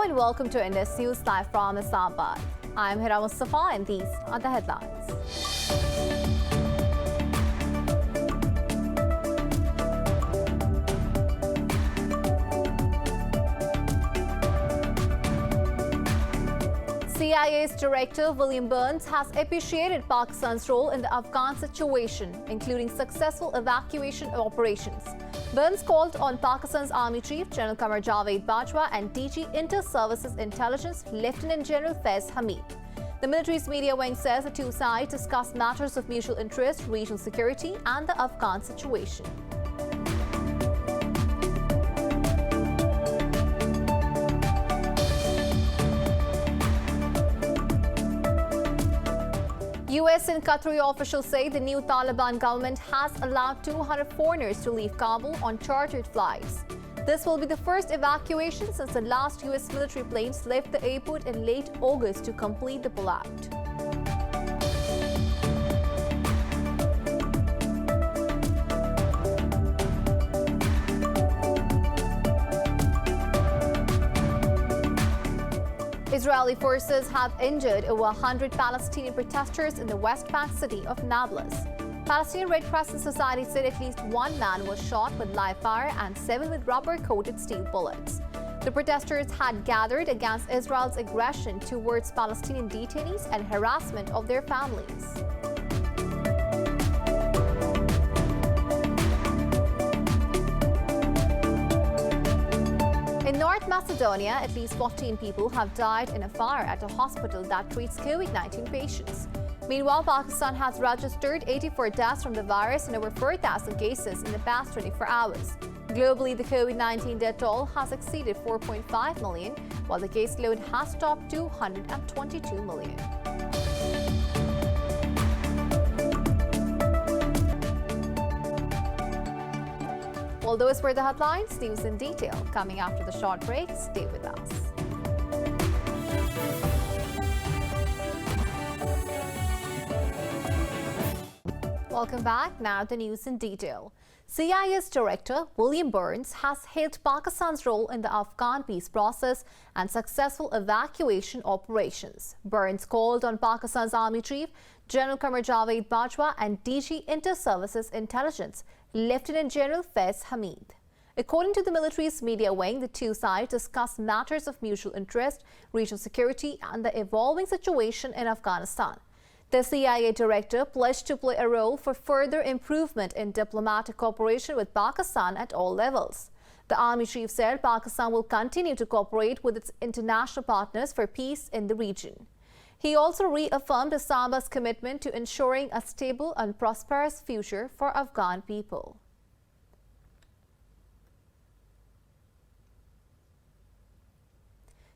Hello and welcome to Indus News Live from Islamabad. I'm Hira Mustafa and these are the headlines. CIA's Director William Burns has appreciated Pakistan's role in the Afghan situation, including successful evacuation operations. Burns called on Pakistan's Army Chief General Qamar Javed Bajwa and DG Inter-Services Intelligence Lieutenant General Faiz Hamid. The military's media wing says the two sides discussed matters of mutual interest, regional security and the Afghan situation. US and Qatari officials say the new Taliban government has allowed 200 foreigners to leave Kabul on chartered flights. This will be the first evacuation since the last US military planes left the airport in late August to complete the pullout. Israeli forces have injured over 100 Palestinian protesters in the West Bank city of Nablus. Palestinian Red Crescent Society said at least one man was shot with live fire and 7 with rubber-coated steel bullets. The protesters had gathered against Israel's aggression towards Palestinian detainees and harassment of their families. In North Macedonia, at least 14 people have died in a fire at a hospital that treats COVID-19 patients. Meanwhile, Pakistan has registered 84 deaths from the virus and over 4,000 cases in the past 24 hours. Globally, the COVID-19 death toll has exceeded 4.5 million, while the caseload has topped 222 million. Well, those were the headlines. News in detail coming after the short break. Stay with us. Welcome back. Now the news in detail. CIA's Director William Burns has hailed Pakistan's role in the Afghan peace process and successful evacuation operations. Burns called on Pakistan's Army Chief General Qamar Javed Bajwa and DG Inter-Services Intelligence Lieutenant General Faiz Hamid. According to the military's media wing, the two sides discussed matters of mutual interest, regional security and the evolving situation in Afghanistan. The CIA director pledged to play a role for further improvement in diplomatic cooperation with Pakistan at all levels. The Army Chief said Pakistan will continue to cooperate with its international partners for peace in the region. He also reaffirmed Islamabad's commitment to ensuring a stable and prosperous future for Afghan people.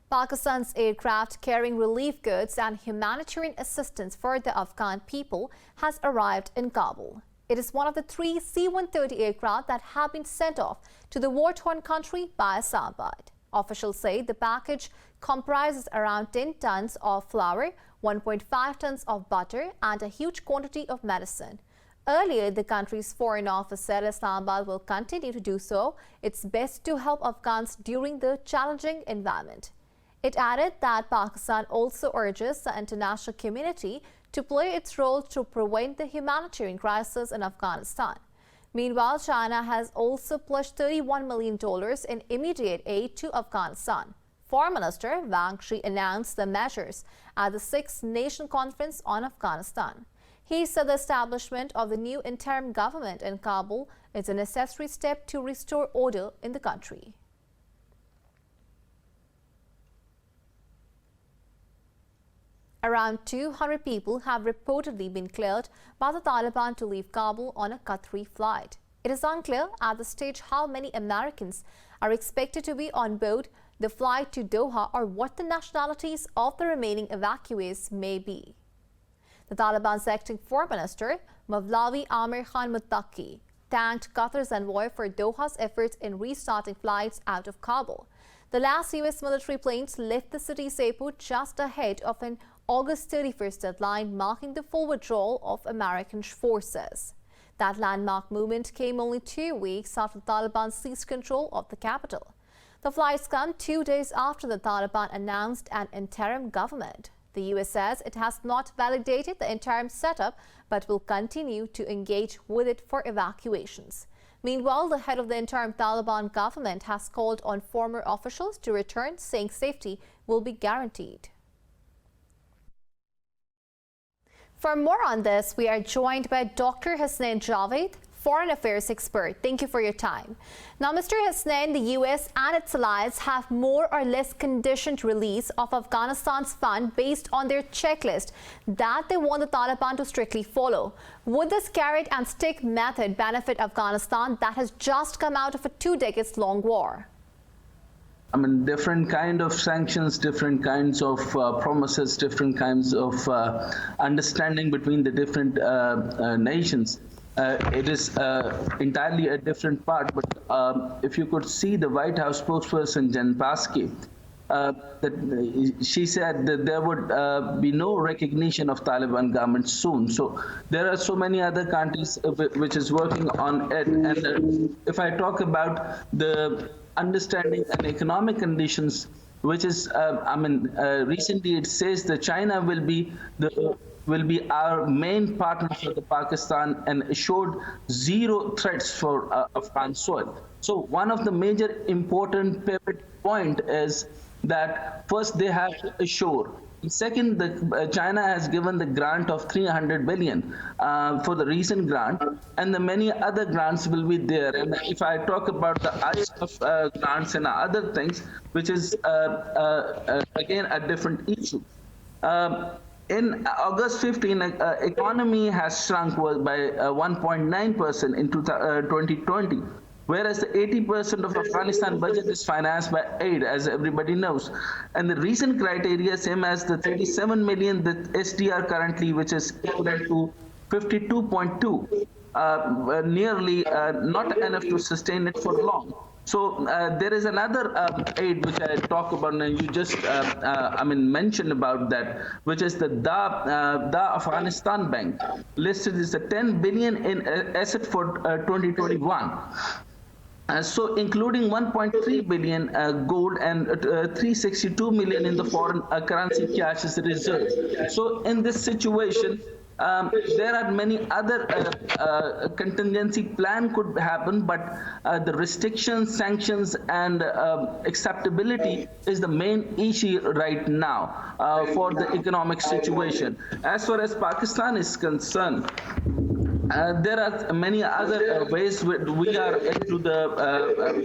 Pakistan's aircraft carrying relief goods and humanitarian assistance for the Afghan people has arrived in Kabul. It is one of the 3 C-130 aircraft that have been sent off to the war-torn country by Islamabad. Officials say the package comprises around 10 tons of flour, 1.5 tons of butter, and a huge quantity of medicine. Earlier, the country's foreign office said Islamabad will continue to do so. It's best to help Afghans during the challenging environment. It added that Pakistan also urges the international community to play its role to prevent the humanitarian crisis in Afghanistan. Meanwhile, China has also pledged $31 million in immediate aid to Afghanistan. Foreign Minister Wang Yi announced the measures at the 6th Nation Conference on Afghanistan. He said the establishment of the new interim government in Kabul is a necessary step to restore order in the country. Around 200 people have reportedly been cleared by the Taliban to leave Kabul on a Qatari flight. It is unclear at this stage how many Americans are expected to be on board the flight to Doha or what the nationalities of the remaining evacuees may be. The Taliban's acting foreign minister, Mawlavi Amir Khan Muttaqi, thanked Qatar's envoy for Doha's efforts in restarting flights out of Kabul. The last US military planes left the city's airport just ahead of an August 31st deadline, marking the full withdrawal of American forces. That landmark movement came only 2 weeks after the Taliban seized control of the capital. The flights come 2 days after the Taliban announced an interim government. The US says it has not validated the interim setup but will continue to engage with it for evacuations. Meanwhile, the head of the interim Taliban government has called on former officials to return, saying safety will be guaranteed. For more on this, we are joined by Dr. Hasnain Javed, Foreign Affairs expert. Thank you for your time. Now, Mr. Hasnain, the US and its allies have more or less conditioned release of Afghanistan's fund based on their checklist that they want the Taliban to strictly follow. Would this carrot and stick method benefit Afghanistan that has just come out of a 2 decades long war? I mean, different kind of sanctions, different kinds of promises, different kinds of understanding between the different nations. It is entirely a different part, but if you could see the White House spokesperson, Jen Psaki, that she said that there would be no recognition of Taliban government soon. So there are so many other countries which is working on it. And if I talk about the understanding and economic conditions, which is, recently it says that China will be our main partner for the Pakistan and assured zero threats for Afghan soil. So one of the major important pivot point is that first they have to assure. Second, China has given the grant of 300 billion for the recent grant, and the many other grants will be there. And if I talk about the ISF grants and other things, which is again a different issue. In August 15, economy has shrunk by 1.9% in 2020. Whereas the 80% of Afghanistan budget is financed by aid, as everybody knows. And the recent criteria, same as the 37 million that SDR currently, which is equivalent to 52.2, nearly not enough to sustain it for long. So there is another aid which I talk about, and you just mentioned about that, which is the Afghanistan Bank. Listed is a 10 billion in asset for 2021. So including 1.3 billion gold and 362 million in the foreign currency cash as a reserve. So in this situation, there are many other contingency plan could happen, but the restrictions, sanctions, and acceptability is the main issue right now for the economic situation. As far as Pakistan is concerned, there are many other ways. We are into the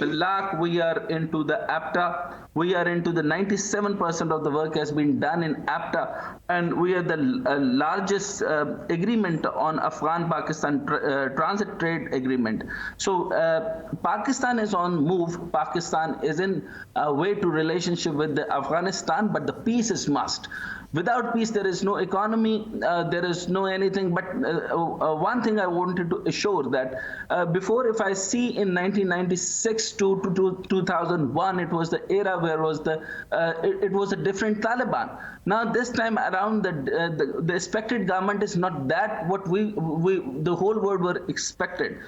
BILAC, we are into the APTA, we are into the 97% of the work has been done in APTA, and we are the largest agreement on Afghan-Pakistan transit trade agreement. So Pakistan is on move. Pakistan is in a way to relationship with Afghanistan, but the peace is must. Without peace, there is no economy, there is no anything. But one thing I wanted to assure that before, if I see in 1996 to 2001, it was the era where was it was a different Taliban. Now this time around, the expected government is not that what the whole world were expected.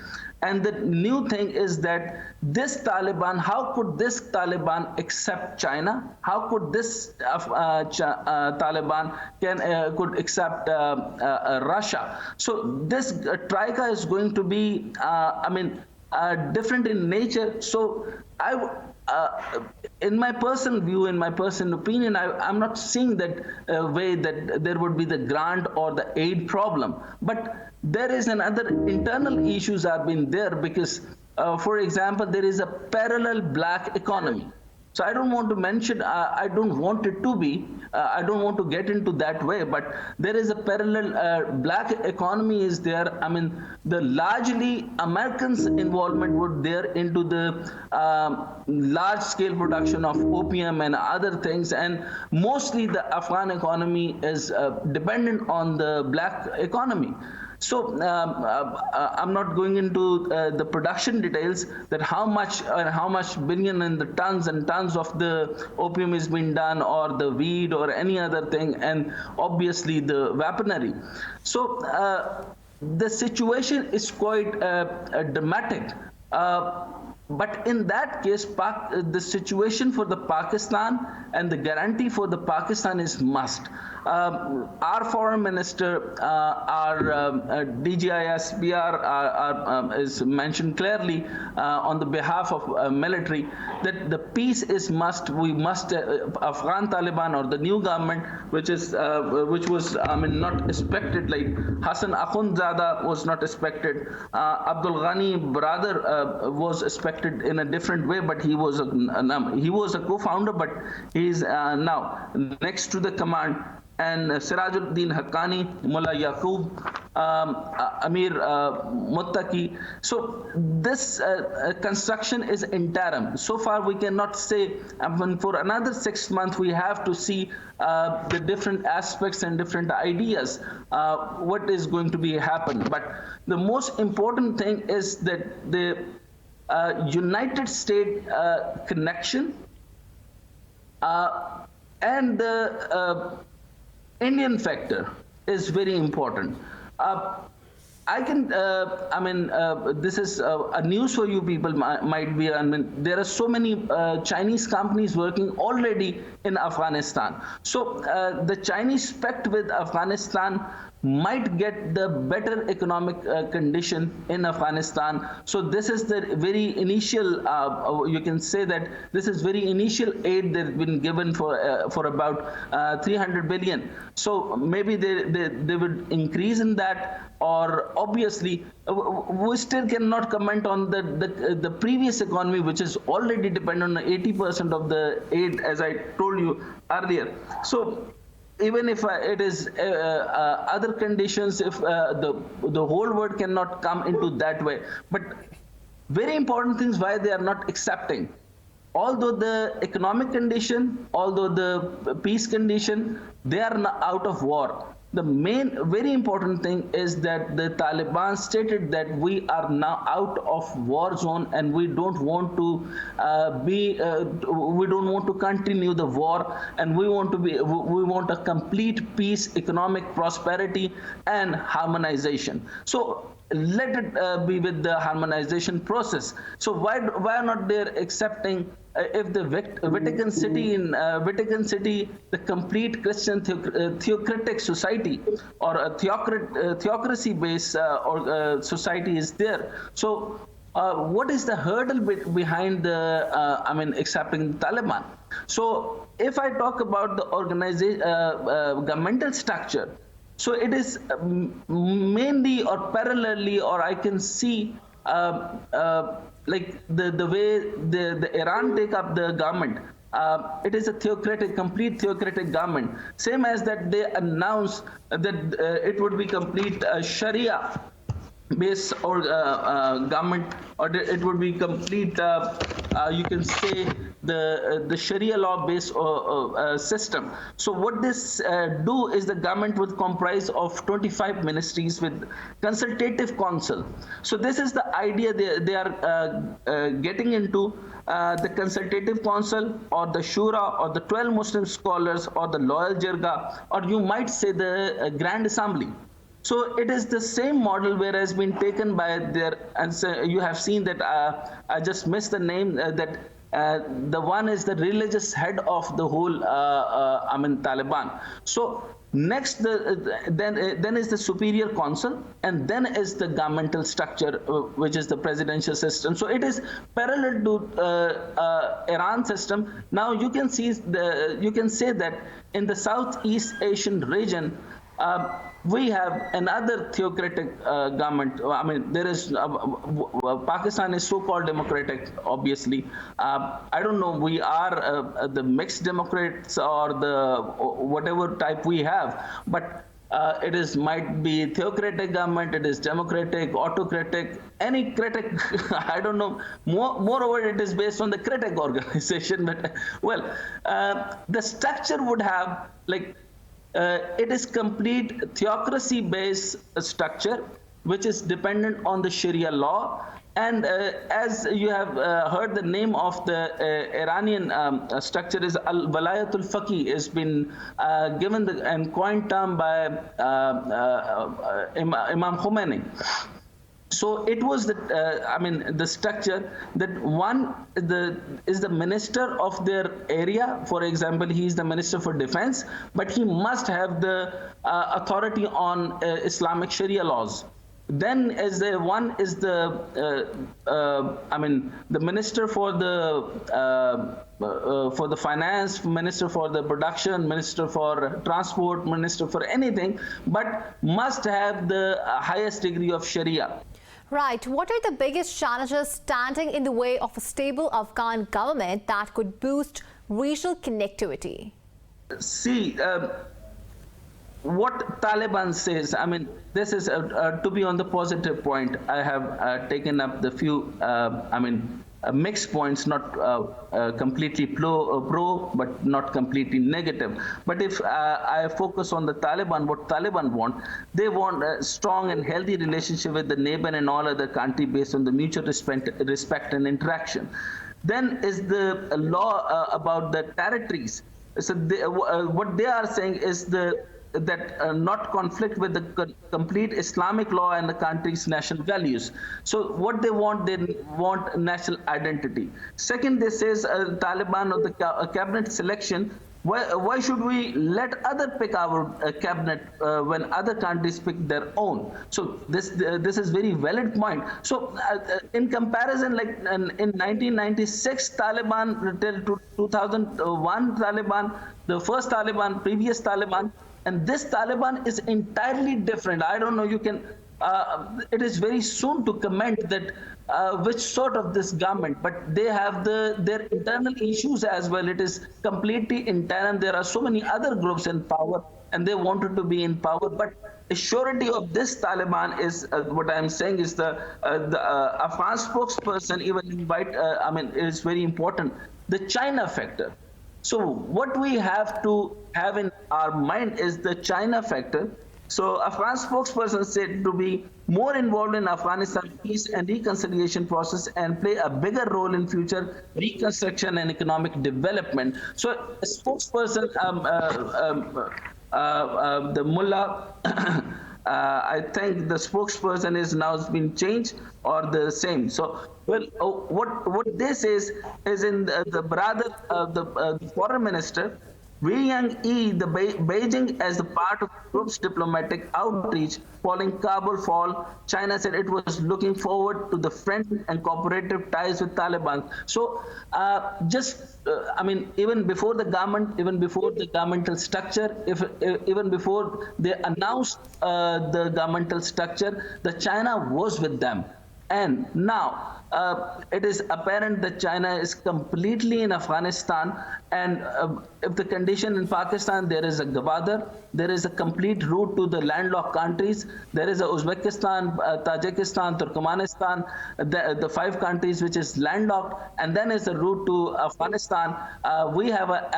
And the new thing is that this Taliban, how could this Taliban accept China? How could this Taliban could accept Russia? So this troika is going to be, different in nature. So in my personal view, in my personal opinion, I'm not seeing that way that there would be the grant or the aid problem. But there is another internal issues have been there because, for example, there is a parallel black economy. So I don't want to mention, I don't want it to be, I don't want to get into that way, but there is a parallel black economy is there. I mean, the largely Americans' involvement would there into the large scale production of opium and other things. And mostly the Afghan economy is dependent on the black economy. So I'm not going into the production details that how much billion in the tons and tons of the opium is being done, or the weed or any other thing, and obviously the weaponry. So the situation is quite dramatic. But in that case, the situation for the Pakistan and the guarantee for the Pakistan is must. Our foreign minister, our DGISPR is mentioned clearly on the behalf of military that the peace is must. We must Afghan Taliban or the new government, which was not expected. Like Hassan Akhundzada was not expected. Abdul Ghani brother was expected in a different way, but he was a co-founder, but he's now next to the command. And Sirajuddin Haqqani, Mullah Yaqub, Amir Muttaqi. So this construction is interim. So far we cannot say, for another 6 months we have to see the different aspects and different ideas, what is going to be happen. But the most important thing is that the United States connection and the Indian factor is very important. This is a news for you people might be. There are so many Chinese companies working already in Afghanistan. So the Chinese pact with Afghanistan might get the better economic condition in Afghanistan. So this is the very initial, you can say that this is very initial aid that's been given for about 300 billion. So maybe they would increase in that, or obviously we still cannot comment on the previous economy, which is already dependent on 80% of the aid, as I told you earlier. So even if it is other conditions, if the whole world cannot come into that way, but very important things why they are not accepting. Although the economic condition, although the peace condition, they are not out of war. The main, very important thing is that the Taliban stated that we are now out of war zone and we don't want to we don't want to continue the war, and we want a complete peace, economic prosperity, and harmonization. So let it be with the harmonization process. So why are not they accepting? If the Vatican City, the complete Christian theocratic society or a theocracy-based society is there. So what is the hurdle behind the, accepting the Taliban? So if I talk about the organization, governmental structure, so it is mainly or parallelly, or I can see like the way the Iran take up the government. It is a complete theocratic government. Same as that they announced that it would be complete Sharia based or government, or it would be complete you can say the Sharia law based system. So what this do is the government would comprise of 25 ministries with consultative council. So this is the idea they are getting into. The consultative council or the shura or the 12 Muslim scholars or the loyal jirga, or you might say the grand assembly. So it is the same model where has been taken by their, and so you have seen that I just missed the name, that the one is the religious head of the whole Taliban. So next then is the superior council, and then is the governmental structure, which is the presidential system. So it is parallel to Iran system. Now you can say that in the Southeast Asian region, we have another theocratic government. There is Pakistan is so-called democratic, obviously. I don't know, we are the mixed democrats or the whatever type we have, but it is might be theocratic government, it is democratic, autocratic, any critic, I don't know. Moreover, it is based on the critic organization. But well, the structure would have like, it is complete theocracy-based structure, which is dependent on the Sharia law. And as you have heard, the name of the Iranian structure is Al-Walayatul Faqih, has been given and coined term by Imam Khomeini. So it was the structure that one is the minister of their area. For example, he is the minister for defense, but he must have the authority on Islamic Sharia laws. Then, as the one is the minister for the finance, minister for the production, minister for transport, minister for anything, but must have the highest degree of Sharia. Right. What are the biggest challenges standing in the way of a stable Afghan government that could boost regional connectivity? See, what Taliban says, this is to be on the positive point. I have taken up the few, mixed points, not completely pro, but not completely negative. But if I focus on the Taliban, what Taliban want, they want a strong and healthy relationship with the neighbor and all other country based on the mutual respect and interaction. Then is the law about the territories. So what they are saying is that not conflict with the complete Islamic law and the country's national values. So what they want national identity. Second, they says Taliban or the cabinet selection. Why should we let other pick our cabinet when other countries pick their own? So this is very valid point. So in comparison, like in 1996 Taliban till 2001 Taliban, the first Taliban, previous Taliban, and this Taliban is entirely different. I don't know, you can, it is very soon to comment that which sort of this government, but they have their internal issues as well. It is completely internal. There are so many other groups in power and they wanted to be in power. But the surety of this Taliban is, what I'm saying is the Afghan spokesperson even invite, it is very important, the China factor. So what we have to have in our mind is the China factor. So Afghan spokesperson said to be more involved in Afghanistan peace and reconciliation process and play a bigger role in future reconstruction and economic development. So a spokesperson, the mullah, I think the spokesperson is now been changed or the same. So, well, what this is in the brother of the foreign minister, Wei Yang-yi, the Beijing as the part of the group's diplomatic outreach following Kabul fall, China said it was looking forward to the friendly and cooperative ties with Taliban. So even before the government, even before the governmental structure, even before they announced the governmental structure, the China was with them. And now it is apparent that China is completely in Afghanistan, and if the condition in Pakistan, there is a Gwadar, there is a complete route to the landlocked countries, there is a Uzbekistan, Tajikistan, Turkmenistan, the 5 countries which is landlocked, and then is a route to Afghanistan. We have a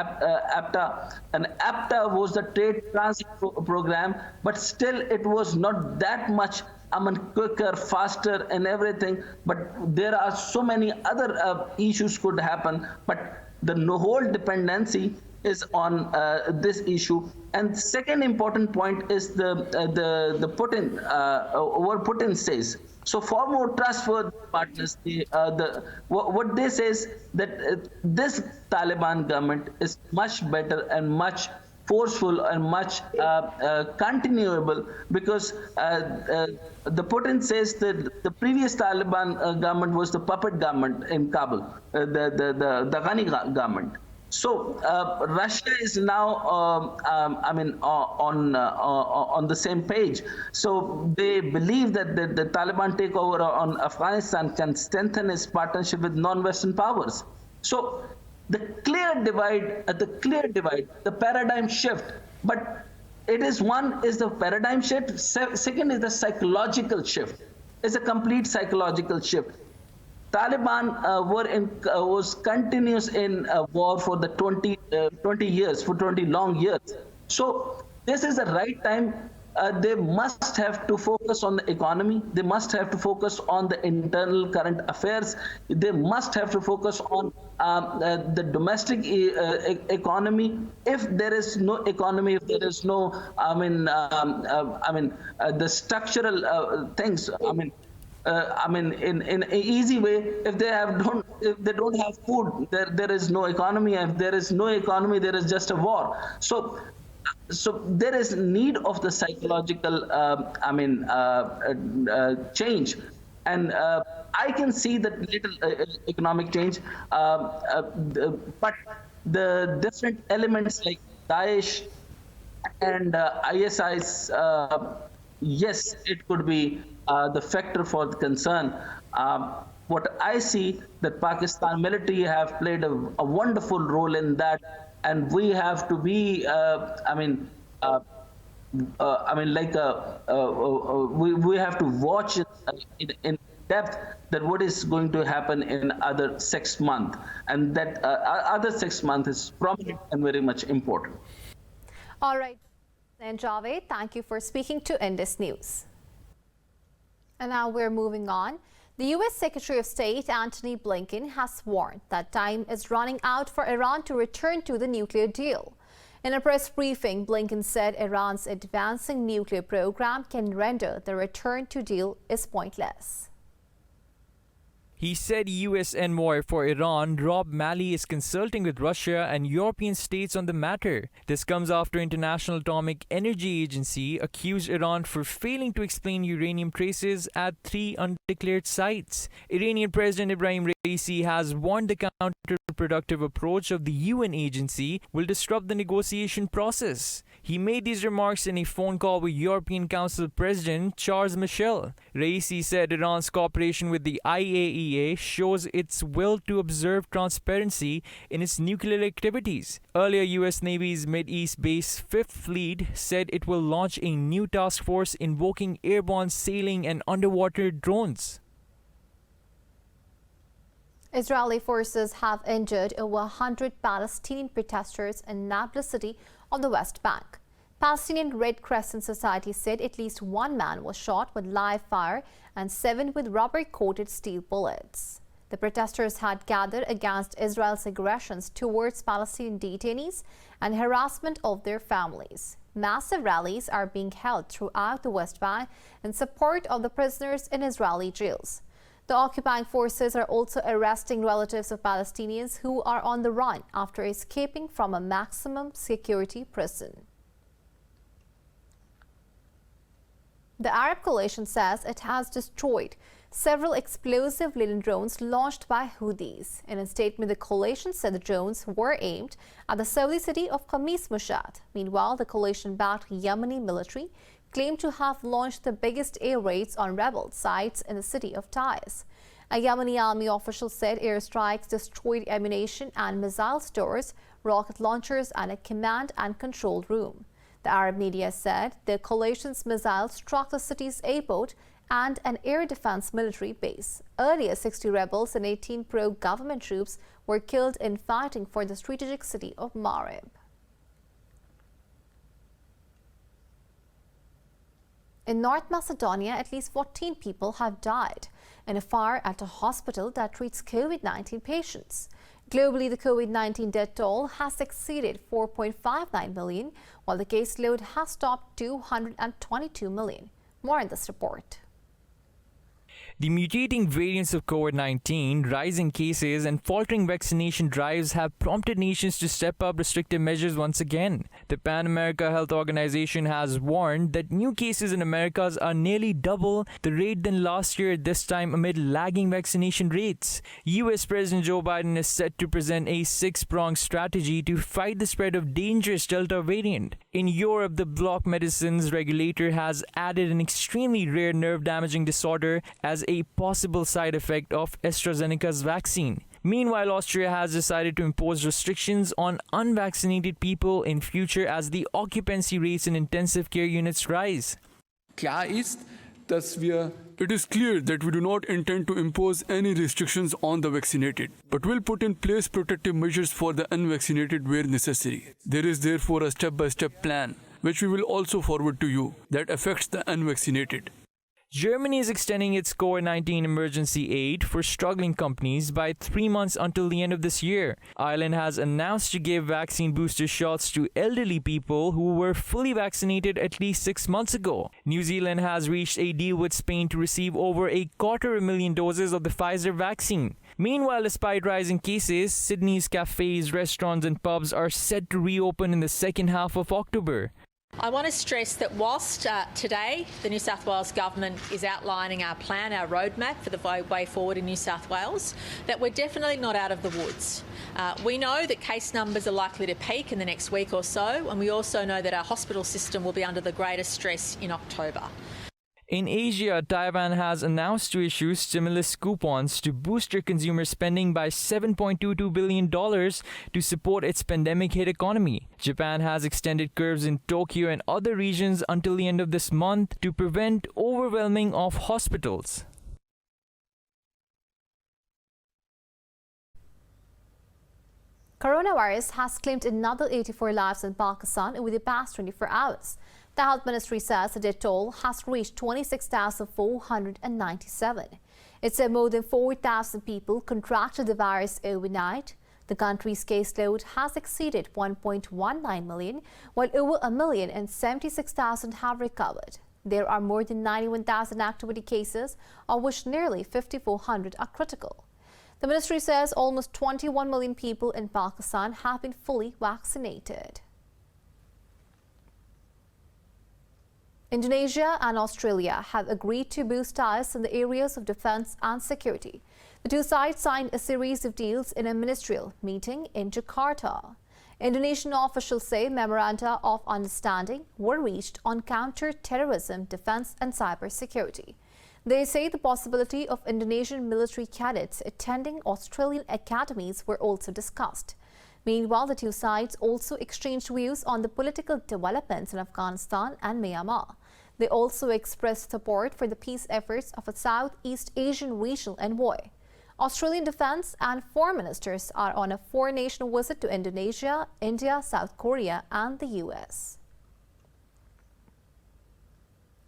APTA, and APTA was the trade transit program, but still it was not that much quicker, faster and everything, but there are so many other issues could happen, but the whole dependency is on this issue. And second important point is the Putin, what Putin says. So for more trustworthy partners, what they say is that this Taliban government is much better and much forceful and much continuable, because the Putin says that the previous Taliban government was the puppet government in Kabul, the Ghani government. So Russia is now, on the same page. So they believe that the Taliban takeover on Afghanistan can strengthen its partnership with non-Western powers. So the clear divide, the paradigm shift. But it is one is the paradigm shift. Second is the psychological shift. It's a complete psychological shift. Taliban was continuous in war for the 20 years, for 20 long years. So this is the right time. They must have to focus on the economy. They must have to focus on the internal current affairs. They must have to focus on the domestic economy. If there is no economy, if there is no, the structural things, in an easy way, if they don't have food, there is no economy. If there is no economy, there is just a war. So there is need of the psychological change, and I can see that little economic change, but the different elements like Daesh and ISIs, yes, it could be the factor for the concern. What I see that Pakistan military have played a wonderful role in that, and we have to be, we have to watch it in depth that what is going to happen in other 6 months, and that other 6 months is prominent and very much important. All right, and Javed, thank you for speaking to Indus News. And now we're moving on. The U.S. Secretary of State Antony Blinken has warned that time is running out for Iran to return to the nuclear deal. In a press briefing, Blinken said Iran's advancing nuclear program can render the return to deal is pointless. He said U.S. envoy for Iran, Rob Malley, is consulting with Russia and European states on the matter. This comes after International Atomic Energy Agency accused Iran for failing to explain uranium traces at 3 undeclared sites. Iranian President Ibrahim Raisi has warned the counterproductive approach of the UN agency will disrupt the negotiation process. He made these remarks in a phone call with European Council President Charles Michel. Raisi said Iran's cooperation with the IAEA shows its will to observe transparency in its nuclear activities. Earlier, U.S. Navy's Mid-East base 5th Fleet said it will launch a new task force invoking airborne sailing and underwater drones. Israeli forces have injured over 100 Palestinian protesters in Nablus city on the West Bank. Palestinian Red Crescent Society said at least 1 man was shot with live fire and 7 with rubber-coated steel bullets. The protesters had gathered against Israel's aggressions towards Palestinian detainees and harassment of their families. Massive rallies are being held throughout the West Bank in support of the prisoners in Israeli jails. The occupying forces are also arresting relatives of Palestinians who are on the run after escaping from a maximum security prison. The Arab coalition says it has destroyed several explosive-laden drones launched by Houthis. In a statement, the coalition said the drones were aimed at the Saudi city of Khamis Mushat. Meanwhile, the coalition-backed Yemeni military claimed to have launched the biggest air raids on rebel sites in the city of Taiz. A Yemeni army official said airstrikes destroyed ammunition and missile stores, rocket launchers, and a command and control room. The Arab media said the coalition's missiles struck the city's airport and an air defense military base. Earlier, 60 rebels and 18 pro-government troops were killed in fighting for the strategic city of Marib. In North Macedonia, at least 14 people have died in a fire at a hospital that treats COVID-19 patients. Globally, the COVID-19 death toll has exceeded 4.59 million, while the caseload has topped 222 million. More in this report. The mutating variants of COVID-19, rising cases, and faltering vaccination drives have prompted nations to step up restrictive measures once again. The Pan America Health Organization has warned that new cases in Americas are nearly double the rate than last year, this time amid lagging vaccination rates. U.S. President Joe Biden is set to present a 6-pronged strategy to fight the spread of dangerous Delta variant. In Europe, the bloc medicines regulator has added an extremely rare nerve-damaging disorder as a possible side effect of AstraZeneca's vaccine. Meanwhile, Austria has decided to impose restrictions on unvaccinated people in future as the occupancy rates in intensive care units rise. It is clear that we do not intend to impose any restrictions on the vaccinated, but will put in place protective measures for the unvaccinated where necessary. There is therefore a step-by-step plan, which we will also forward to you, that affects the unvaccinated. Germany is extending its COVID-19 emergency aid for struggling companies by 3 months until the end of this year. Ireland has announced to give vaccine booster shots to elderly people who were fully vaccinated at least 6 months ago. New Zealand has reached a deal with Spain to receive over 250,000 doses of the Pfizer vaccine. Meanwhile, despite rising cases, Sydney's cafes, restaurants and pubs are set to reopen in the second half of October. I want to stress that whilst today the New South Wales Government is outlining our plan, our roadmap for the way forward in New South Wales, that we're definitely not out of the woods. We know that case numbers are likely to peak in the next week or so, and we also know that our hospital system will be under the greatest stress in October. In Asia, Taiwan has announced to issue stimulus coupons to boost their consumer spending by $7.22 billion to support its pandemic-hit economy. Japan has extended curbs in Tokyo and other regions until the end of this month to prevent overwhelming of hospitals. Coronavirus has claimed another 84 lives in Pakistan over the past 24 hours. The Health Ministry says the death toll has reached 26,497. It said more than 4,000 people contracted the virus overnight. The country's caseload has exceeded 1.19 million, while over 1,076,000 have recovered. There are more than 91,000 activity cases, of which nearly 5,400 are critical. The ministry says almost 21 million people in Pakistan have been fully vaccinated. Indonesia and Australia have agreed to boost ties in the areas of defense and security. The two sides signed a series of deals in a ministerial meeting in Jakarta. Indonesian officials say memoranda of understanding were reached on counter-terrorism, defense and cybersecurity. They say the possibility of Indonesian military cadets attending Australian academies were also discussed. Meanwhile, the two sides also exchanged views on the political developments in Afghanistan and Myanmar. They also expressed support for the peace efforts of a Southeast Asian regional envoy. Australian defense and foreign ministers are on a four-nation visit to Indonesia, India, South Korea and the US.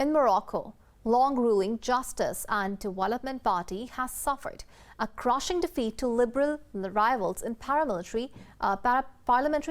In Morocco, long-ruling Justice and Development Party has suffered a crushing defeat to liberal rivals in parliamentary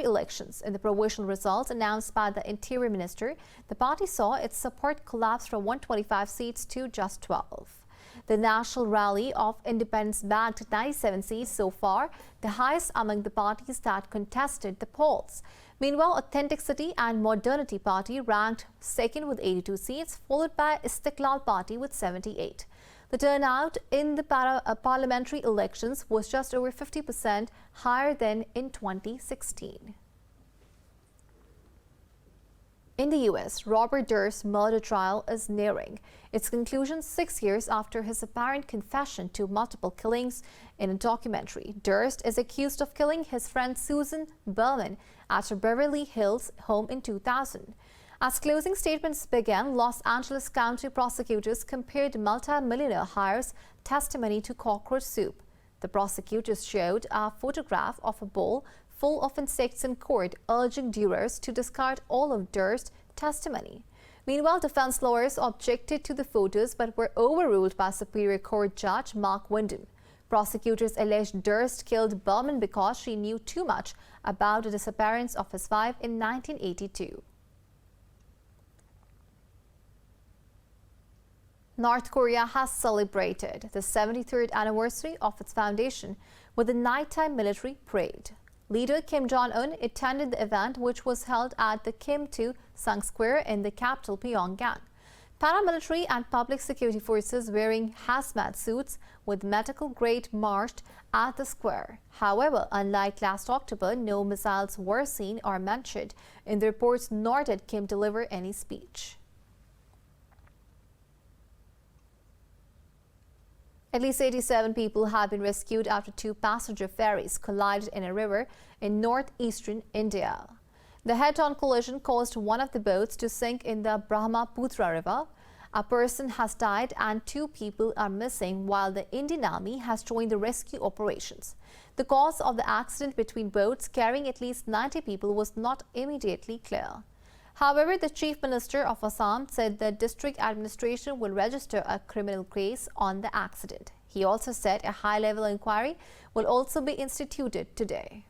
elections. In the provisional results announced by the Interior Minister, the party saw its support collapse from 125 seats to just 12. The National Rally of Independence bagged 97 seats so far, the highest among the parties that contested the polls. Meanwhile, Authenticity and Modernity Party ranked second with 82 seats, followed by Istiqlal Party with 78. The turnout in the parliamentary elections was just over 50% higher than in 2016. In the US, Robert Durst's murder trial is nearing its conclusion 6 years after his apparent confession to multiple killings in a documentary. Durst is accused of killing his friend Susan Berman at her Beverly Hills home in 2000. As closing statements began, Los Angeles County prosecutors compared multi-millionaire hire's testimony to cockroach soup. The prosecutors showed a photograph of a bowl full of insects in court, urging jurors to discard all of Durst's testimony. Meanwhile, defense lawyers objected to the photos but were overruled by Superior Court Judge Mark Wyndham. Prosecutors alleged Durst killed Berman because she knew too much about the disappearance of his wife in 1982. North Korea has celebrated the 73rd anniversary of its foundation with a nighttime military parade. Leader Kim Jong-un attended the event, which was held at the Kim Il-sung Square in the capital Pyongyang. Paramilitary and public security forces wearing hazmat suits with medical grade marched at the square. However, unlike last October, no missiles were seen or mentioned in the reports, nor did Kim deliver any speech. At least 87 people have been rescued after two passenger ferries collided in a river in northeastern India. The head-on collision caused one of the boats to sink in the Brahmaputra River. A person has died and 2 people are missing, while the Indian Army has joined the rescue operations. The cause of the accident between boats carrying at least 90 people was not immediately clear. However, the Chief Minister of Assam said the district administration will register a criminal case on the accident. He also said a high-level inquiry will also be instituted today.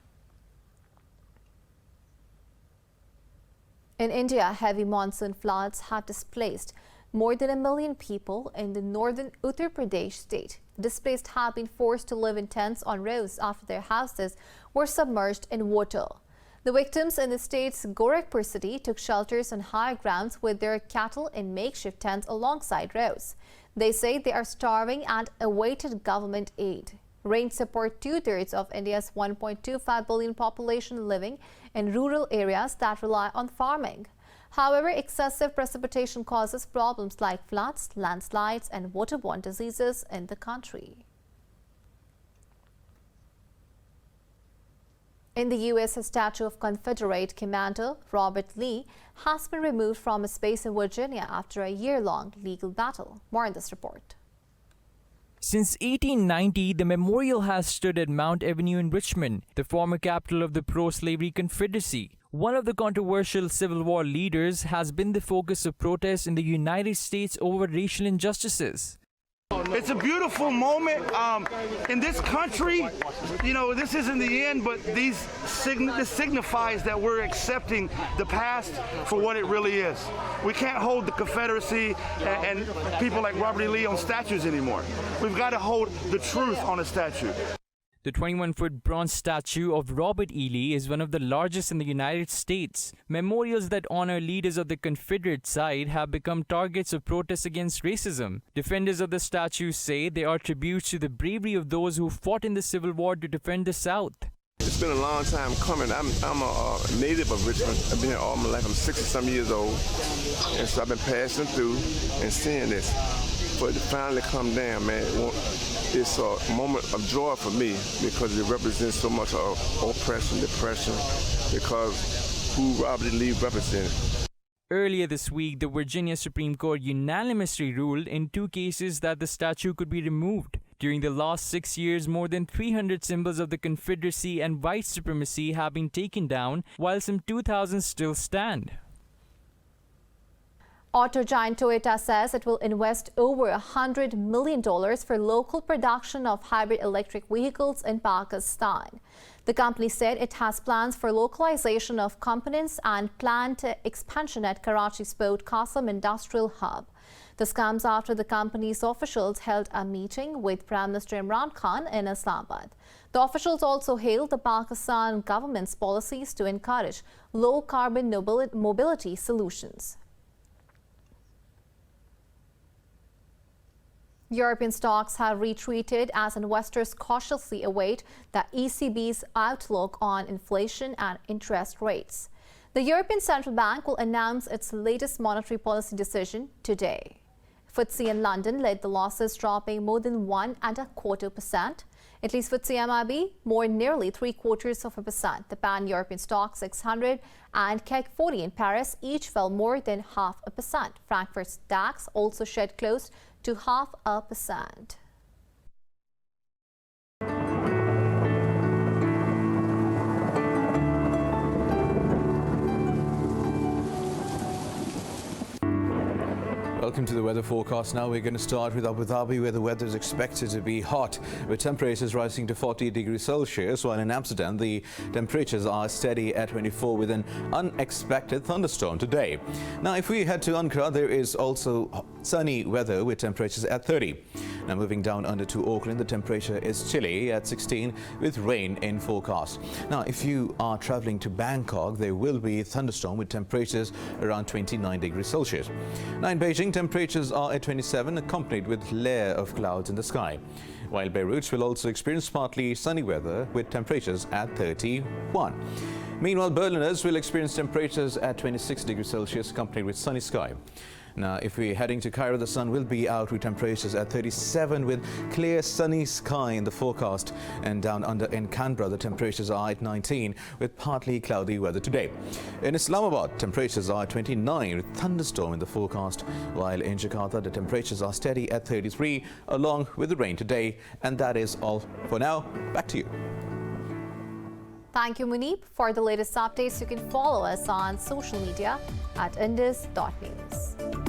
In India, heavy monsoon floods have displaced more than 1 million people in the northern Uttar Pradesh state. The displaced have been forced to live in tents on roofs after their houses were submerged in water. The victims in the state's Gorakhpur city took shelters on higher grounds with their cattle in makeshift tents alongside roads. They say they are starving and awaited government aid. Rains support 2/3 of India's 1.25 billion population living in rural areas that rely on farming. However, excessive precipitation causes problems like floods, landslides, and waterborne diseases in the country. In the U.S., a statue of Confederate Commander Robert Lee has been removed from his base in Virginia after a year-long legal battle. More in this report. Since 1890, the memorial has stood at Mount Avenue in Richmond, the former capital of the pro-slavery Confederacy. One of the controversial Civil War leaders has been the focus of protests in the United States over racial injustices. It's a beautiful moment in this country. You know, this isn't the end, but this signifies that we're accepting the past for what it really is. We can't hold the Confederacy and people like Robert E. Lee on statues anymore. We've got to hold the truth on a statue. The 21-foot bronze statue of Robert E. Lee is one of the largest in the United States. Memorials that honor leaders of the Confederate side have become targets of protests against racism. Defenders of the statue say they are tributes to the bravery of those who fought in the Civil War to defend the South. It's been a long time coming. I'm a native of Richmond. I've been here all my life. I'm 60-some years old. And so I've been passing through and seeing this. For it to finally come down, man, it's a moment of joy for me because it represents so much of oppression, depression, because who Robert E. Lee represented. Earlier this week, the Virginia Supreme Court unanimously ruled in 2 cases that the statue could be removed. During the last 6 years, more than 300 symbols of the Confederacy and white supremacy have been taken down, while some 2,000 still stand. Auto giant Toyota says it will invest over $100 million for local production of hybrid electric vehicles in Pakistan. The company said it has plans for localization of components and planned expansion at Karachi's Port Qasim Industrial Hub. This comes after the company's officials held a meeting with Prime Minister Imran Khan in Islamabad. The officials also hailed the Pakistan government's policies to encourage low-carbon mobility solutions. European stocks have retreated as investors cautiously await the ECB's outlook on inflation and interest rates. The European Central Bank will announce its latest monetary policy decision today. FTSE in London led the losses, dropping more than 1.25%. Italy's FTSE MIB more nearly 0.75%. The Pan-European Stock 600 and CAC 40 in Paris each fell more than 0.5%. Frankfurt's DAX also shed close to 0.5%. Welcome to the weather forecast. Now we're going to start with Abu Dhabi, where the weather is expected to be hot, with temperatures rising to 40 degrees Celsius, while in Amsterdam the temperatures are steady at 24 with an unexpected thunderstorm today. Now if we head to Ankara, there is also sunny weather with temperatures at 30. Now moving down under to Auckland, the temperature is chilly at 16 with rain in forecast. Now if you are traveling to Bangkok, there will be a thunderstorm with temperatures around 29 degrees Celsius. Now in Beijing, temperatures are at 27, accompanied with layer of clouds in the sky, while Beirut will also experience partly sunny weather with temperatures at 31. Meanwhile, Berliners will experience temperatures at 26 degrees Celsius, accompanied with sunny sky. Now, if we're heading to Cairo, the sun will be out with temperatures at 37 with clear sunny sky in the forecast. And down under in Canberra, the temperatures are at 19 with partly cloudy weather today. In Islamabad, temperatures are 29 with thunderstorm in the forecast, while in Jakarta, the temperatures are steady at 33 along with the rain today. And that is all for now. Back to you. Thank you, Muneeb. For the latest updates, you can follow us on social media at indus.news.